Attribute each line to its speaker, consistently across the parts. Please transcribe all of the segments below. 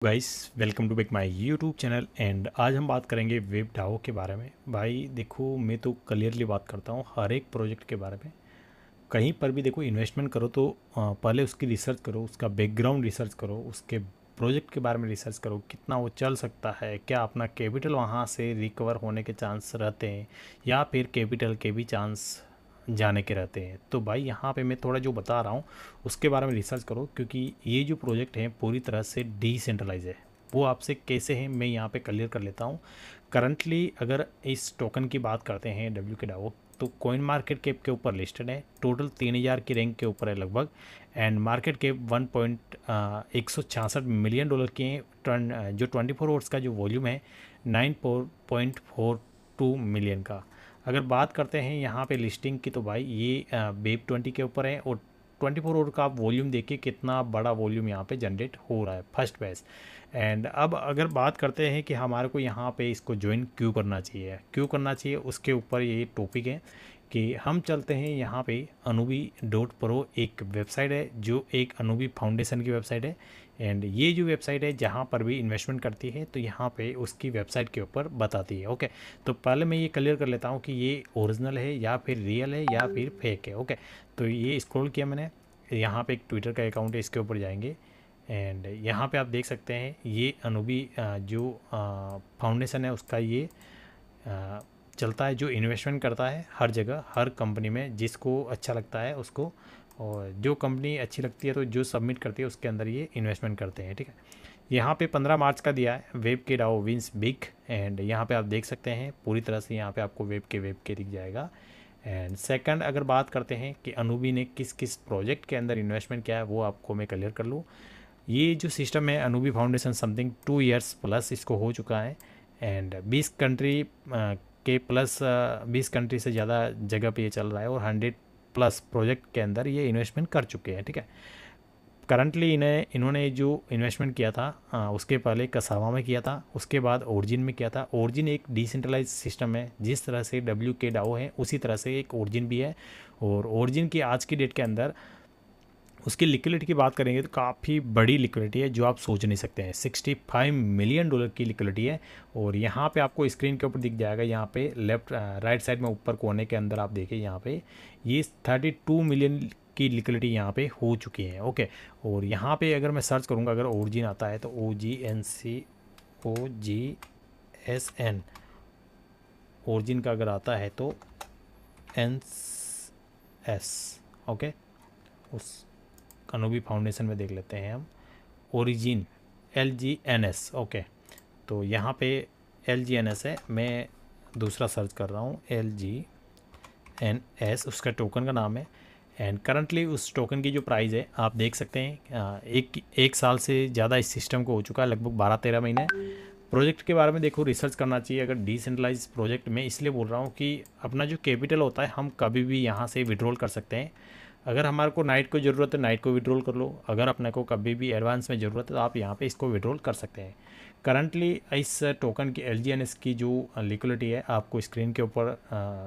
Speaker 1: Guys, welcome to back my YouTube channel. And आज हम बात करेंगे वेब डाओ के बारे में। भाई देखो, मैं तो क्लियरली बात करता हूँ हर एक प्रोजेक्ट के बारे में। कहीं पर भी देखो इन्वेस्टमेंट करो तो पहले उसकी रिसर्च करो, उसका बैकग्राउंड रिसर्च करो, उसके प्रोजेक्ट के बारे में रिसर्च करो, कितना वो चल सकता है, क्या अपना कैपिटल वहाँ से रिकवर होने के चांस रहते हैं या फिर कैपिटल के भी चांस जाने के रहते हैं। तो भाई यहाँ पे मैं थोड़ा जो बता रहा हूँ उसके बारे में रिसर्च करो, क्योंकि ये जो प्रोजेक्ट है पूरी तरह से डिसेंट्रलाइज है। वो आपसे कैसे हैं मैं यहाँ पे क्लियर कर लेता हूँ। करंटली अगर इस टोकन की बात करते हैं डब्ल्यू के डाओ, तो कॉइन मार्केट कैप के ऊपर लिस्टेड है, टोटल 3000 की रैंक के ऊपर है लगभग। And market cap 1.166 million dollar की है। जो 24 आवर्स का जो वॉल्यूम है 9.42 मिलियन का। अगर बात करते हैं यहाँ पे लिस्टिंग की, तो भाई ये बेब 20 के ऊपर है। और 24 आवर का आप वॉल्यूम देखिए कितना बड़ा वॉल्यूम यहाँ पे जनरेट हो रहा है, फर्स्ट बेस। एंड अब अगर बात करते हैं कि हमारे को यहाँ पे इसको ज्वाइन क्यों करना चाहिए उसके ऊपर ये टॉपिक है कि हम चलते हैं यहाँ पे Anubi.pro एक वेबसाइट है जो एक अनुबी फाउंडेशन की वेबसाइट है। एंड ये जो वेबसाइट है जहाँ पर भी इन्वेस्टमेंट करती है तो यहाँ पे उसकी वेबसाइट के ऊपर बताती है। ओके, तो पहले मैं ये क्लियर कर लेता हूँ कि ये ओरिजिनल है या फिर रियल है या फिर फेक है। ओके, तो ये स्क्रॉल किया मैंने, यहाँ पे एक ट्विटर का अकाउंट है, इसके ऊपर जाएंगे। एंड यहाँ पे आप देख सकते हैं ये अनुबी जो फाउंडेशन है उसका ये चलता है, जो इन्वेस्टमेंट करता है हर जगह हर कंपनी में, जिसको अच्छा लगता है उसको। और जो कंपनी अच्छी लगती है तो जो सबमिट करती है उसके अंदर ये इन्वेस्टमेंट करते हैं। ठीक है, यहाँ पे 15 मार्च का दिया है वेब के डाओ विंस बिग। एंड यहाँ पे आप देख सकते हैं पूरी तरह से यहाँ पे आपको वेब के दिख जाएगा। एंड सेकंड अगर बात करते हैं कि अनुबी ने किस किस प्रोजेक्ट के अंदर इन्वेस्टमेंट किया है वो आपको मैं क्लियर कर लूँ। ये जो सिस्टम है अनुबी फाउंडेशन समथिंग 2 इयर्स प्लस इसको हो चुका है। एंड 20 कंट्री के प्लस 20 कंट्री से ज़्यादा जगह पे ये चल रहा है और 100 प्लस प्रोजेक्ट के अंदर ये इन्वेस्टमेंट कर चुके हैं। ठीक है, करंटली इन्होंने जो इन्वेस्टमेंट किया था उसके पहले कसावा में किया था, उसके बाद ओरिजिन में किया था। ओरिजिन एक डिसेंट्रलाइज सिस्टम है, जिस तरह से डब्ल्यू के डाओ है उसी तरह से एक ओरिजिन भी है। और ओरिजिन की आज की डेट के अंदर उसकी लिक्विडिटी की बात करेंगे तो काफ़ी बड़ी लिक्विडिटी है, जो आप सोच नहीं सकते हैं। 65 मिलियन डॉलर की लिक्विडिटी है। और यहाँ पे आपको स्क्रीन के ऊपर दिख जाएगा, यहाँ पे लेफ्ट राइट साइड में ऊपर कोने के अंदर आप देखिए यहाँ पे ये 32 मिलियन की लिक्विडिटी यहाँ पे हो चुकी है। ओके, और यहाँ पे अगर मैं सर्च करूँगा, अगर ओरिजिन आता है तो OGN ओरिजिन का अगर आता है तो NS। ओके, उस अनुबी फाउंडेशन में देख लेते हैं हम ओरिजिन LGNS। ओके, तो यहाँ पे LGNS है, मैं दूसरा सर्च कर रहा हूँ LGNS, उसका टोकन का नाम है। एंड करंटली उस टोकन की जो प्राइस है आप देख सकते हैं, एक साल से ज़्यादा इस सिस्टम को हो चुका है, लगभग 12-13 महीने। प्रोजेक्ट के बारे में देखो रिसर्च करना चाहिए अगर डिसेंट्रलाइज प्रोजेक्ट में, इसलिए बोल रहा हूँ कि अपना जो कैपिटल होता है हम कभी भी यहाँ से विड्रॉल कर सकते हैं। अगर हमारे को नाइट को ज़रूरत है नाइट को विड्रॉल कर लो, अगर अपने को कभी भी एडवांस में ज़रूरत है तो आप यहाँ पे इसको विड्रॉल कर सकते हैं। करंटली इस टोकन की LGNS की जो लिक्विडिटी है आपको स्क्रीन के ऊपर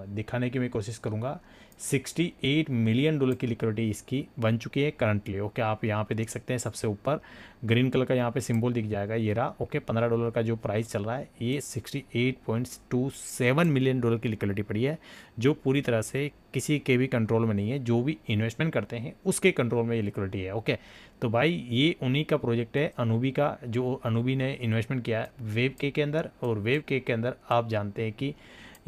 Speaker 1: दिखाने की मैं कोशिश करूँगा। 68 मिलियन डॉलर की लिक्विडिटी इसकी बन चुकी है करंटली। ओके, आप यहाँ पे देख सकते हैं सबसे ऊपर ग्रीन कलर का यहाँ पे सिंबल दिख जाएगा, ये रहा। ओके, $15 का जो प्राइस चल रहा है ये 68.27 मिलियन डॉलर की लिक्विडिटी पड़ी है, जो पूरी तरह से किसी के भी कंट्रोल में नहीं है। जो भी इन्वेस्टमेंट करते हैं उसके कंट्रोल में ये लिक्विडिटी है। ओके, तो भाई ये उन्हीं का प्रोजेक्ट है अनुबी का, जो अनुबी ने इन्वेस्टमेंट किया है वेब के अंदर। और वेब के अंदर आप जानते हैं कि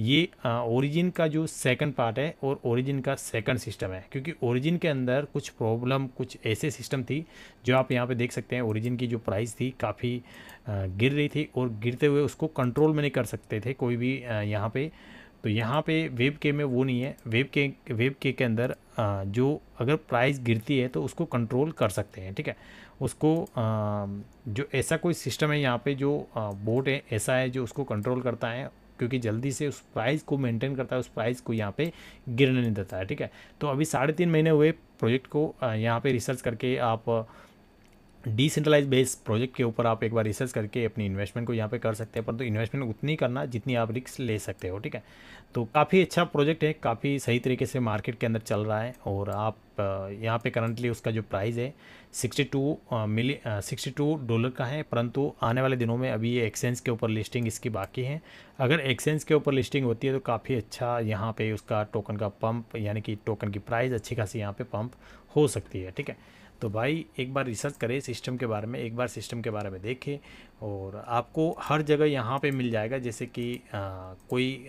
Speaker 1: ये ओरिजिन का जो सेकंड पार्ट है और ओरिजिन का सेकंड सिस्टम है, क्योंकि ओरिजिन के अंदर कुछ प्रॉब्लम कुछ ऐसे सिस्टम थी जो आप यहाँ पे देख सकते हैं। ओरिजिन की जो प्राइस थी काफ़ी गिर रही थी और गिरते हुए उसको कंट्रोल में नहीं कर सकते थे कोई भी यहाँ पे। तो यहाँ पे वेब के में वो नहीं है। वेब के अंदर जो अगर प्राइस गिरती है तो उसको कंट्रोल कर सकते हैं। ठीक है, उसको जो ऐसा कोई सिस्टम है यहाँ पे, जो बोर्ड है ऐसा है जो उसको कंट्रोल करता है, क्योंकि जल्दी से उस प्राइस को मेंटेन करता है, उस प्राइस को यहाँ पे गिरने नहीं देता है। ठीक है, तो अभी 3.5 महीने हुए प्रोजेक्ट को यहाँ पे रिसर्च करके आप डिसेंट्रलाइज बेस्ड प्रोजेक्ट के ऊपर आप एक बार रिसर्च करके अपनी इन्वेस्टमेंट को यहाँ पे कर सकते हैं, परंतु इन्वेस्टमेंट उतनी करना जितनी आप रिस्क ले सकते हो, ठीक है। तो काफ़ी अच्छा प्रोजेक्ट है, काफ़ी सही तरीके से मार्केट के अंदर चल रहा है, और आप यहाँ पे करंटली उसका जो प्राइस है 62 डॉलर का है, परंतु आने वाले दिनों में अभी ये एक्सचेंज के ऊपर लिस्टिंग इसकी बाकी है। अगर एक्सचेंज के ऊपर लिस्टिंग होती है तो काफ़ी अच्छा यहाँ पे उसका टोकन का पंप, यानी कि टोकन की प्राइस अच्छी खासी यहाँ पे पंप हो सकती है, ठीक है। तो भाई एक बार रिसर्च करें सिस्टम के बारे में, एक बार सिस्टम के बारे में देखें, और आपको हर जगह यहाँ पे मिल जाएगा। जैसे कि कोई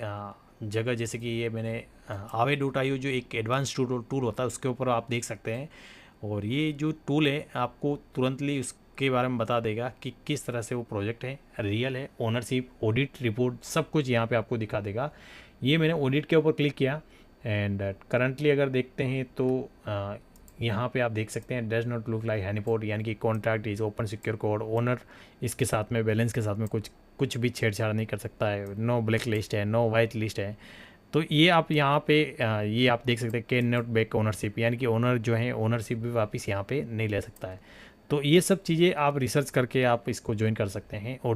Speaker 1: जगह, जैसे कि ये मैंने Aave.io जो एक एडवांस टूल होता है उसके ऊपर आप देख सकते हैं, और ये जो टूल है आपको तुरंतली उसके बारे में बता देगा कि किस तरह से वो प्रोजेक्ट है, रियल है, ओनरशिप, ऑडिट रिपोर्ट, सब कुछ यहाँ पे आपको दिखा देगा। ये मैंने ऑडिट के ऊपर क्लिक किया, एंड करंटली अगर देखते हैं तो यहाँ पे आप देख सकते हैं does not look like honeypot, यानी कि contract is open secure code, owner इसके साथ में बैलेंस के साथ में कुछ भी छेड़छाड़ नहीं कर सकता है, नो ब्लैक लिस्ट है, नो वाइट लिस्ट है। तो ये आप यहाँ पे ये आप देख सकते हैं कैन नॉट बैक ओनरशिप, यानी कि ओनर जो है ओनरशिप भी वापस यहाँ पे नहीं ले सकता है। तो ये सब चीज़ें आप रिसर्च करके आप इसको ज्वाइन कर सकते हैं। और